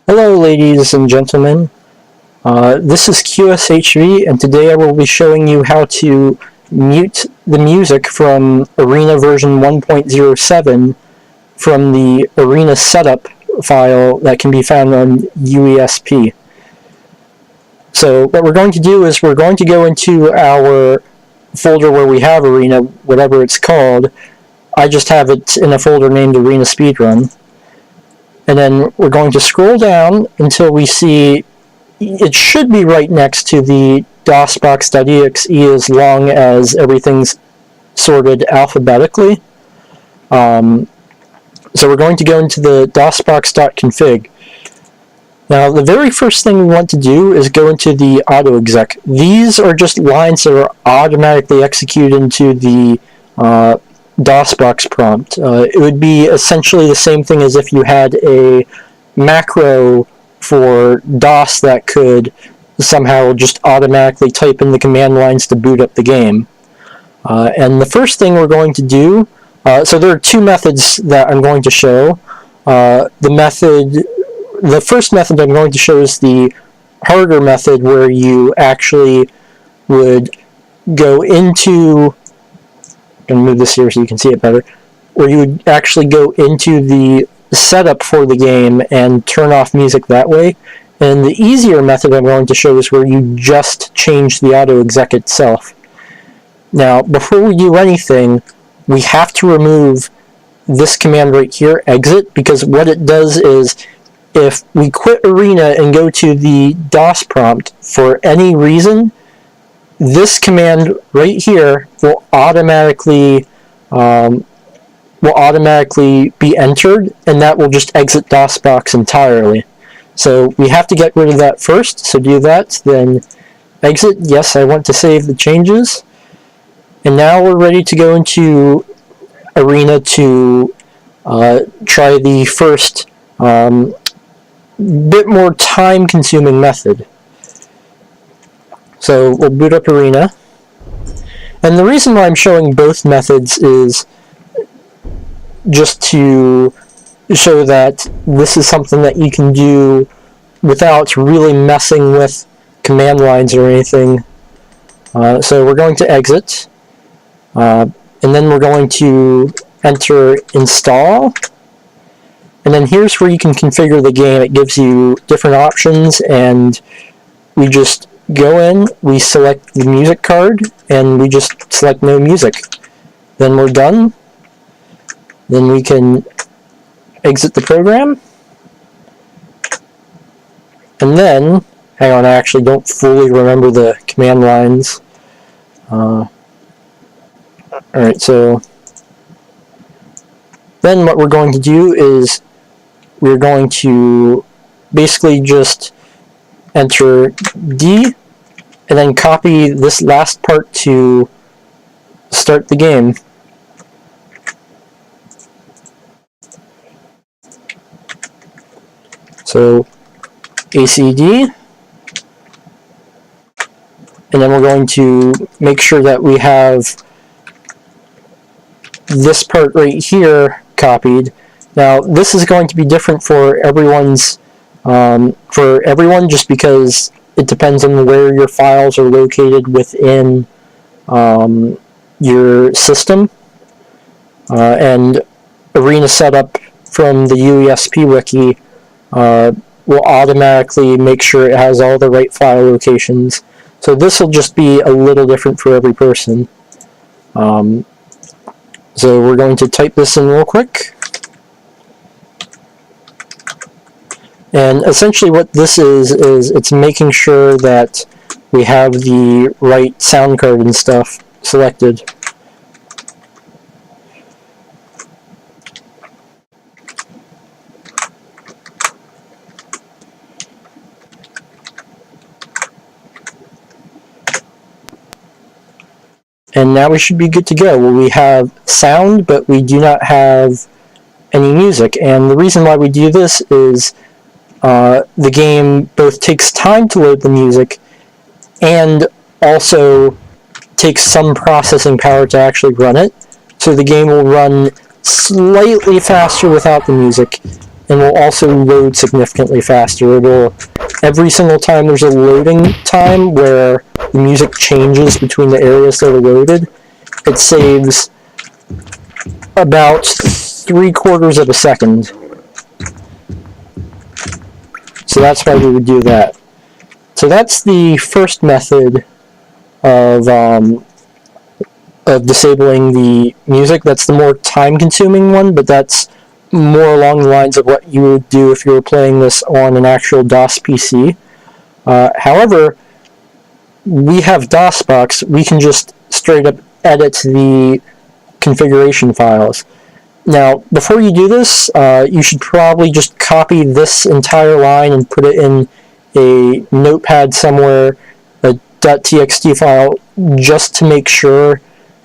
Hello ladies and gentlemen, this is QSHV and today I will be showing you how to mute the music from Arena version 1.07 from the Arena setup file that can be found on UESP. So what we're going to do is we're going to go into our folder where we have Arena, whatever it's called. I just have it in a folder named Arena Speedrun. And then we're going to scroll down until we see it should be right next to the DOSBox.exe as long as everything's sorted alphabetically. So we're going to go into the DOSBox.config. Now the very first thing we want to do is go into the autoexec. These are just lines that are automatically executed into the DOSBox prompt. It would be essentially the same thing as if you had a macro for DOS that could somehow just automatically type in the command lines to boot up the game. And the first thing we're going to do, so there are two methods that I'm going to show. The first method I'm going to show is the harder method where you actually would go into, I'm going to move this here so you can see it better, where you would actually go into the setup for the game and turn off music that way. And the easier method I'm going to show is where you just change the autoexec itself. Now, before we do anything, we have to remove this command right here, exit, because what it does is if we quit Arena and go to the DOS prompt for any reason, this command right here will automatically be entered, and that will just exit DOSBox entirely. So we have to get rid of that first, so do that, then exit. Yes, I want to save the changes. And now we're ready to go into Arena to try the first bit more time-consuming method. So we'll boot up Arena. And the reason why I'm showing both methods is just to show that this is something that you can do without really messing with command lines or anything. So we're going to exit. And then we're going to enter install. And then here's where you can configure the game. It gives you different options, and we just go in, we select the music card, and we just select no music. Then we're done. Then we can exit the program. And then, hang on, I actually don't fully remember the command lines. Alright, so then what we're going to do is we're going to basically just enter D, and then copy this last part to start the game. So ACD, and then we're going to make sure that we have this part right here copied. Now this is going to be different for everyone just because it depends on where your files are located within your system. And Arena Setup from the UESP wiki will automatically make sure it has all the right file locations. So this will just be a little different for every person. So we're going to type this in real quick. And essentially what this is it's making sure that we have the right sound card and stuff selected. And now we should be good to go. Well, we have sound, but we do not have any music. And the reason why we do this is the game both takes time to load the music and also takes some processing power to actually run it. So the game will run slightly faster without the music. and will also load significantly faster. Every single time there's a loading time where the music changes between the areas that are loaded, it saves about 3/4 of a second. So that's why we would do that. So that's the first method of disabling the music. That's the more time-consuming one, but that's more along the lines of what you would do if you were playing this on an actual DOS PC. However, we have DOSBox. We can just straight up edit the configuration files. Now, before you do this, you should probably just copy this entire line and put it in a notepad somewhere, a .txt file, just to make sure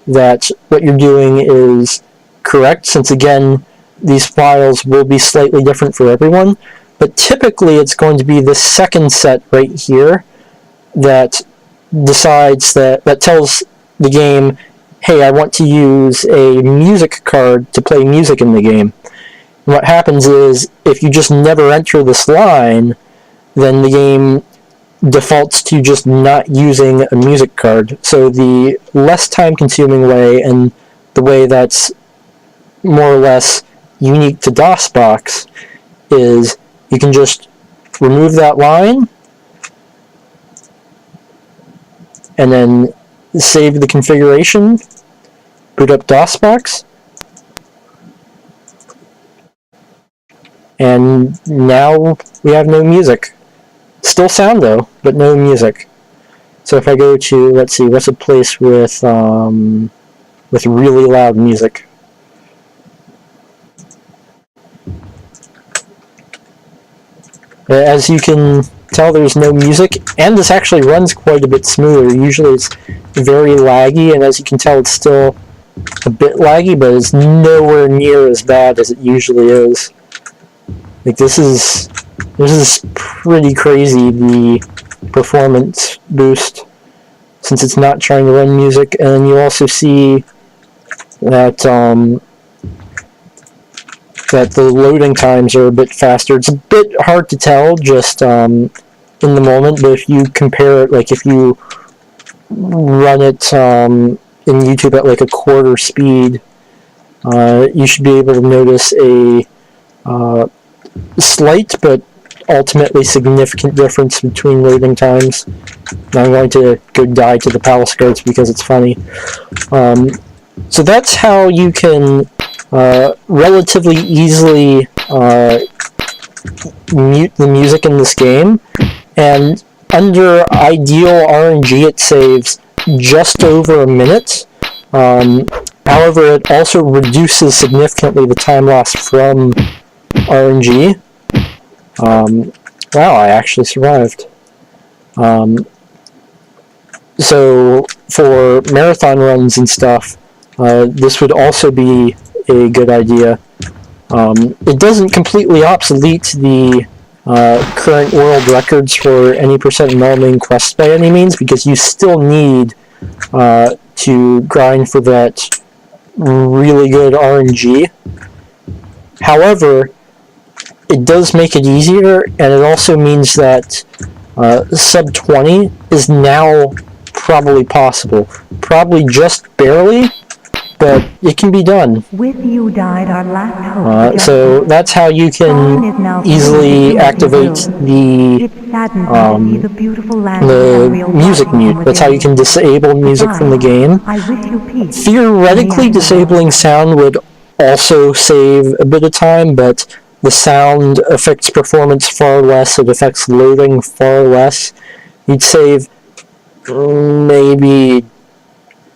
that what you're doing is correct, since again, these files will be slightly different for everyone. But typically it's going to be this second set right here that decides that tells the game, hey, I want to use a music card to play music in the game. And what happens is, if you just never enter this line, then the game defaults to just not using a music card. So the less time-consuming way, and the way that's more or less unique to DOSBox, is you can just remove that line, and then save the configuration, boot up DOSBox, and now we have no music. Still sound though, but no music. So if I go to, let's see, what's a place with really loud music? As you can tell, there's no music, and this actually runs quite a bit smoother. Usually it's very laggy, and as you can tell, it's still a bit laggy, but it's nowhere near as bad as it usually is. Like, this is pretty crazy, the performance boost, since it's not trying to run music. And you also see that that the loading times are a bit faster. It's a bit hard to tell just in the moment, but if you compare it, like if you run it in YouTube at like a quarter speed, you should be able to notice a slight but ultimately significant difference between loading times. Now I'm going to go die to the palace guards because it's funny. So that's how you can relatively easily mute the music in this game, and under ideal RNG it saves just over a minute. However, it also reduces significantly the time lost from RNG. Wow, I actually survived. So for marathon runs and stuff, this would also be a good idea. It doesn't completely obsolete the current world records for any percent Melmain quests by any means, because you still need to grind for that really good RNG. However, it does make it easier, and it also means that sub 20 is now probably possible. Probably just barely, but it can be done. With you died our last hope. So that's how you can easily activate the music mute. That's how you can disable music from the game. Theoretically, disabling sound would also save a bit of time, but the sound affects performance far less. It affects loading far less. You'd save maybe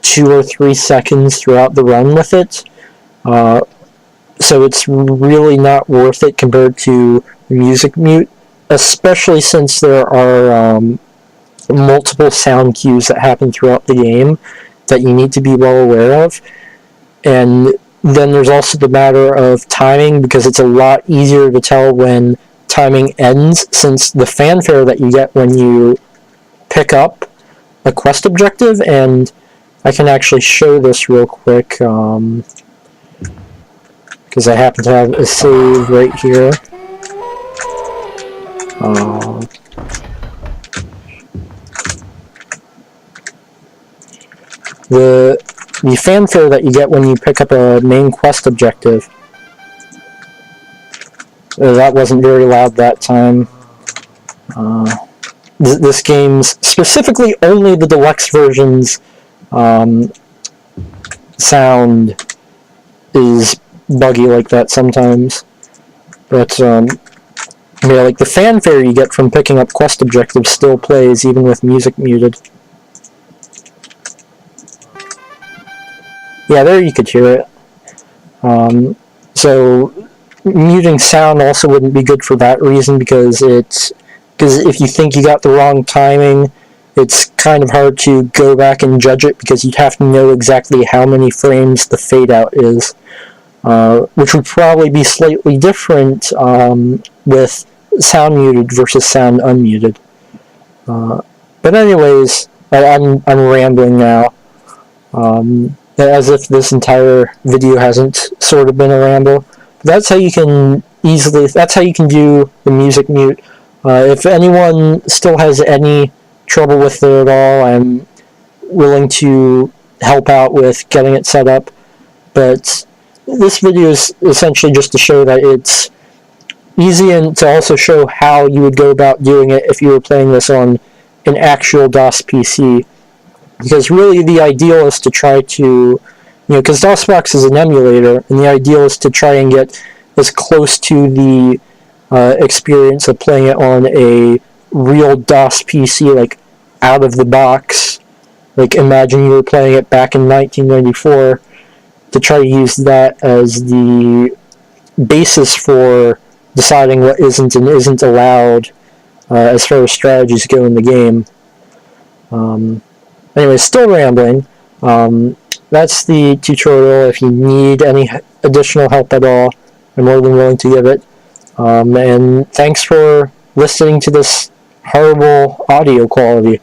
2 or 3 seconds throughout the run with it. So it's really not worth it compared to music mute, especially since there are multiple sound cues that happen throughout the game that you need to be well aware of. And then there's also the matter of timing, because it's a lot easier to tell when timing ends, since the fanfare that you get when you pick up a quest objective, and I can actually show this real quick, because I happen to have a save right here. The fanfare that you get when you pick up a main quest objective, that wasn't very loud that time. This game's, specifically only the deluxe version's sound is buggy like that sometimes. But yeah, like the fanfare you get from picking up quest objectives still plays even with music muted. Yeah, there you could hear it. So muting sound also wouldn't be good for that reason, because if you think you got the wrong timing, it's kind of hard to go back and judge it, because you'd have to know exactly how many frames the fade out is, which would probably be slightly different with sound muted versus sound unmuted. But anyways, I'm rambling now. As if this entire video hasn't sort of been a ramble. That's how you can do the music mute. If anyone still has any trouble with it at all, I'm willing to help out with getting it set up. But this video is essentially just to show that it's easy, and to also show how you would go about doing it if you were playing this on an actual DOS PC. Because really the ideal is to try to, because DOSBox is an emulator, and the ideal is to try and get as close to the experience of playing it on a real DOS PC, like out of the box. Like imagine you were playing it back in 1994, to try to use that as the basis for deciding what isn't and isn't allowed as far as strategies go in the game. Anyway, still rambling. That's the tutorial. If you need any additional help at all, I'm more than willing to give it. And thanks for listening to this horrible audio quality.